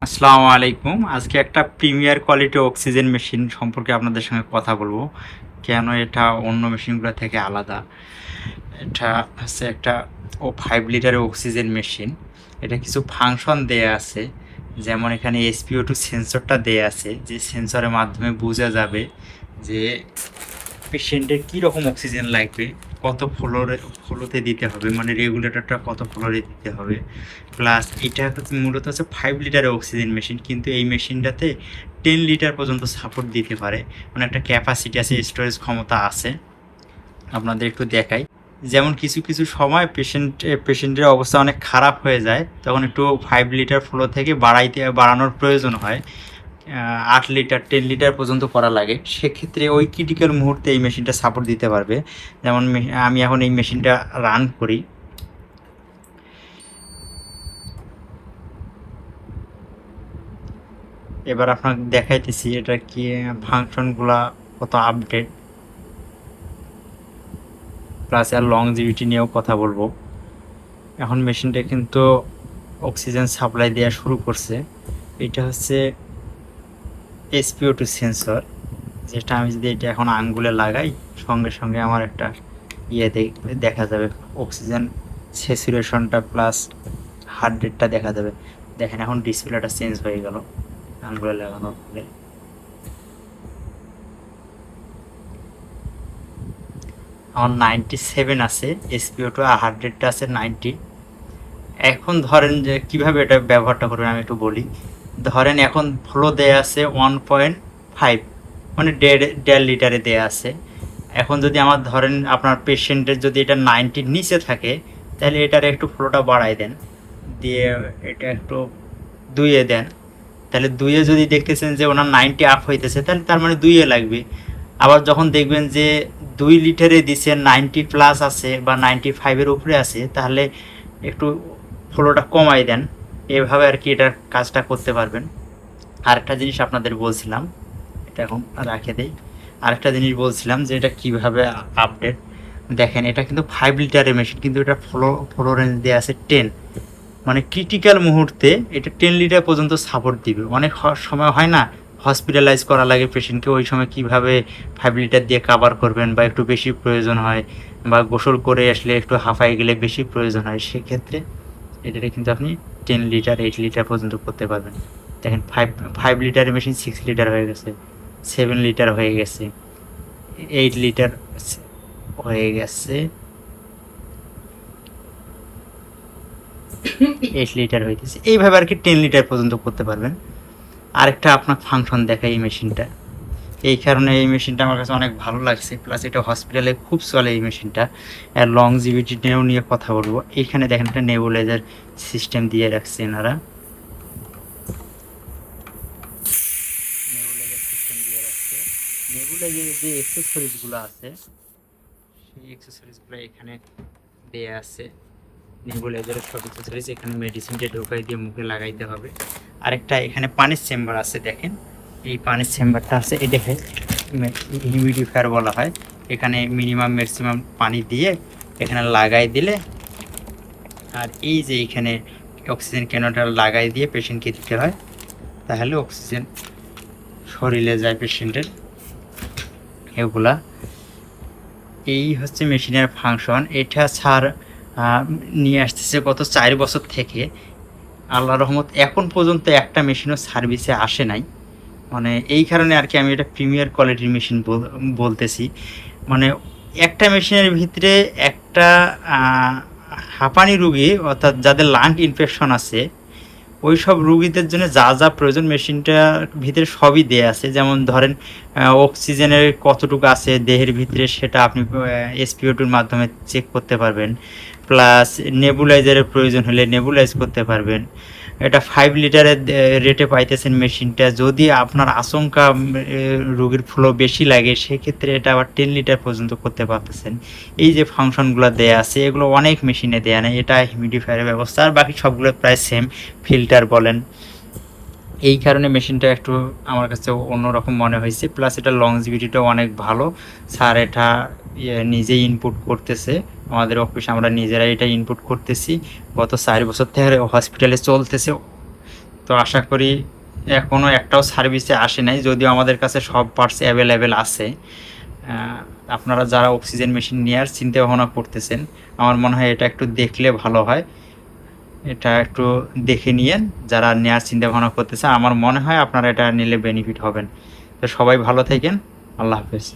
আসসালামু আলাইকুম। আজকে একটা প্রিমিয়ার কোয়ালিটি অক্সিজেন মেশিন সম্পর্কে আপনাদের সঙ্গে কথা বলবো। কেন এটা অন্য মেশিনগুলো থেকে আলাদা। এটা হচ্ছে একটা 5 লিটারের অক্সিজেন মেশিন। এটা কিছু ফাংশন দেয়া আছে। যেমন এখানে SpO2 সেন্সরটা দেয়া আছে, যে সেন্সরের মাধ্যমে বোঝা যাবে যে পেশেন্টের কীরকম অক্সিজেন লাগবে, কত ফ্লোতে দিতে হবে, মানে রেগুলেটরটা কত ফ্লোরে দিতে হবে। প্লাস এটা মূলত হচ্ছে 5 লিটারের অক্সিজেন মেশিন, কিন্তু এই মেশিনটাতে 10 লিটার পর্যন্ত সাপোর্ট দিতে পারে, মানে একটা ক্যাপাসিটি আছে, স্টোরেজ ক্ষমতা আছে। আপনাদের একটু দেখাই, যেমন কিছু কিছু সময় পেশেন্টের অবস্থা অনেক খারাপ হয়ে যায়, তখন একটু 5 লিটার ফ্লো থেকে বাড়ানোর প্রয়োজন হয়। 8 লিটার 10 লিটার পর্যন্ত করা লাগে। সেক্ষেত্রে ওই ক্রিটিক্যাল মুহূর্তে এই মেশিনটা সাপোর্ট দিতে পারবে। যেমন আমি এখন এই মেশিনটা রান করি। এবার আপনাকে দেখাইতেছি এটা কি ফাংশনগুলা কত আপডেট, প্লাস আর লংজিভিটি নিয়েও কথা বলবো। এখন মেশিনটা কিন্তু অক্সিজেন সাপ্লাই দেওয়া শুরু করছে। এটা হচ্ছে SpO2 সেন্সর, যেটা আমি যদি এটা এখন আঙ্গুলে লাগাই, সঙ্গে সঙ্গে আমার একটা দেখা যাবে অক্সিজেন স্যাচুরেশনটা প্লাস হার্ট রেটটা দেখা যাবে। দেখেন এখন ডিসপ্লেটা চেঞ্জ হয়ে গেল আঙ্গুলে লাগানোর ফলে। আমার 97 আছে SpO2, আর হার্ট রেটটা আছে 90। এখন ধরেন যে কিভাবে এটা ব্যবহারটা করবেন আমি একটু বলি। ধরেন এখন ফ্লো দেয়া আছে 1.5, মানে 1.5 লিটারে দেয়া আছে। এখন যদি আমার ধরেন আপনার পেশেন্টের যদি এটা 90 নিচে থাকে, তাহলে এটার একটু ফ্লোটা বাড়াই দেন, দিয়ে এটা একটু 2-এ দেন। তাহলে 2-এ যদি দেখতেছেন যে ওনার 90 আপ হইতেছে, তাহলে তার মানে 2-এ লাগবে। আবার যখন দেখবেন যে 2 লিটারে দিচ্ছেন 90 প্লাস আছে বা 95-এর উপরে আছে, তাহলে একটু ফ্লোটা কমাই দেন। এভাবে আর কি এটার কাজটা করতে পারবেন। আরেকটা জিনিস আপনাদের বলছিলাম, এটা এখন রাখে দেই। আরেকটা জিনিস বলছিলাম যে এটা কীভাবে আপডেট। দেখেন এটা কিন্তু 5 লিটারের মেশিন, কিন্তু এটা ফ্লো রেঞ্জ দেওয়া আছে 10, মানে ক্রিটিক্যাল মুহূর্তে এটা 10 লিটার পর্যন্ত সাপোর্ট দিবে। অনেক সময় হয় না হসপিটালাইজ করা লাগে পেশেন্টকে, ওই সময় কিভাবে 5 লিটার দিয়ে কাভার করবেন, বা একটু বেশি প্রয়োজন হয়, বা গোসল করে আসলে একটু হাঁফাই গেলে বেশি প্রয়োজন হয়, সেক্ষেত্রে এটাতে কিন্তু আপনি 10 লিটার 8 লিটার পর্যন্ত করতে পারবেন। দেখেন 5 লিটারের মেশিন 6 লিটার হয়ে গেছে, 7 লিটার হয়ে গেছে, 8 লিটার হয়ে গেছে, 8 লিটার হইতেছে। এইভাবে আর কি 10 লিটার পর্যন্ত করতে পারবেন। আরেকটা আপনার ফাংশন দেখায় এই মেশিনটা, এই কারণে এই মেশিনটা আমার কাছে অনেক ভালো লাগছে। প্লাস এটা হসপিটালে খুব চলে এই মেশিনটা। আর লংজিভিটি নিয়ে কথা বলবো। এইখানে দেখেন একটা নেবুলাইজার সিস্টেম দিয়ে রাখছে এনারা, নেবুলাইজার সিস্টেম দিয়ে রাখছে। নেবুলাইজারের যে অ্যাক্সেসরিজগুলো আছে, সেই অ্যাক্সেসরিজগুলো এখানে দেয়া আছে। নেবুলাইজারের সব অ্যাক্সেসরিজ এখানে মেডিসিনটা ঢোকাই দিয়ে মুখে লাগাইতে হবে। আরেকটা এখানে পানির চেম্বার আছে, দেখেন এই পানির চেম্বারটা আছে, এটাকে হিউমিডিফায়ার বলা হয়। এখানে মিনিমাম ম্যাক্সিমাম পানি দিয়ে এখানে লাগাই দিলে, আর এই যে এখানে অক্সিজেন ক্যানোটা লাগাই দিয়ে পেশেন্টকে দিতে হয়, তাহলে অক্সিজেন শরীরে যায় পেশেন্টের। এগুলা এই হচ্ছে মেশিনের ফাংশন। এটা ছাড় নিয়ে আসতেছে গত 4 বছর থেকে। আল্লাহ রহমত এখন পর্যন্ত একটা মেশিনও সার্ভিসে আসে নাই, মানে এই কারণে আর কি আমি এটা প্রিমিয়ার কোয়ালিটির মেশিন বলতেছি। মানে একটা মেশিনের ভিতরে একটা হাঁপানি রুগী, অর্থাৎ যাদের লাং ইনফেকশন আছে, ওই সব রুগীদের জন্য যা যা প্রয়োজন মেশিনটার ভিতরে সবই দেয়া আছে। যেমন ধরেন অক্সিজেনের কতটুকু আছে দেহের ভিতরে, সেটা আপনি SpO2-র মাধ্যমে চেক করতে পারবেন। প্লাস নেবুলাইজারের প্রয়োজন হলে নেবুলাইজ করতে পারবেন। এটা 5 লিটারের রেটে পাইতেছেন মেশিনটা। যদি আপনার আচমকা রোগীর ফ্লো বেশি লাগে, সেক্ষেত্রে এটা আবার 10 লিটার পর্যন্ত করতে পারতেছেন। এই যে ফাংশনগুলো দেয়া আছে, এগুলো অনেক মেশিনে দেয়া নেই। এটা হিউমিডিফায়ারের ব্যবস্থা, আর বাকি সবগুলো প্রায় সেম, ফিল্টার বলেন। এই কারণে মেশিনটা একটু আমার কাছে অন্যরকম মনে হয়েছে। প্লাস এটা লংজিভিটিটাও অনেক ভালো। স্যার এটা নিজেই ইনপুট করতেছে, আমাদের অফিসে আমরা নিজেরাই এটা ইনপুট করতেছি। গত 4 বছর থেকে হসপিটালে চলতেছে। তো আশা করি এখনও একটাও সার্ভিসে আসে নাই, যদিও আমাদের কাছে সব পার্টস অ্যাভেলেবেল আছে। আপনারা যারা অক্সিজেন মেশিন নেওয়ার চিন্তা ভাবনা করতেছেন, আমার মনে হয় এটা একটু দেখলে ভালো হয়। এটা একটু দেখে নিয়েন, যারা নেওয়ার চিন্তা ভাবনা করতেছে আমার মনে হয় আপনারা এটা নিলে বেনিফিট হবেন। তো সবাই ভালো থাকেন, আল্লাহ হাফেজ।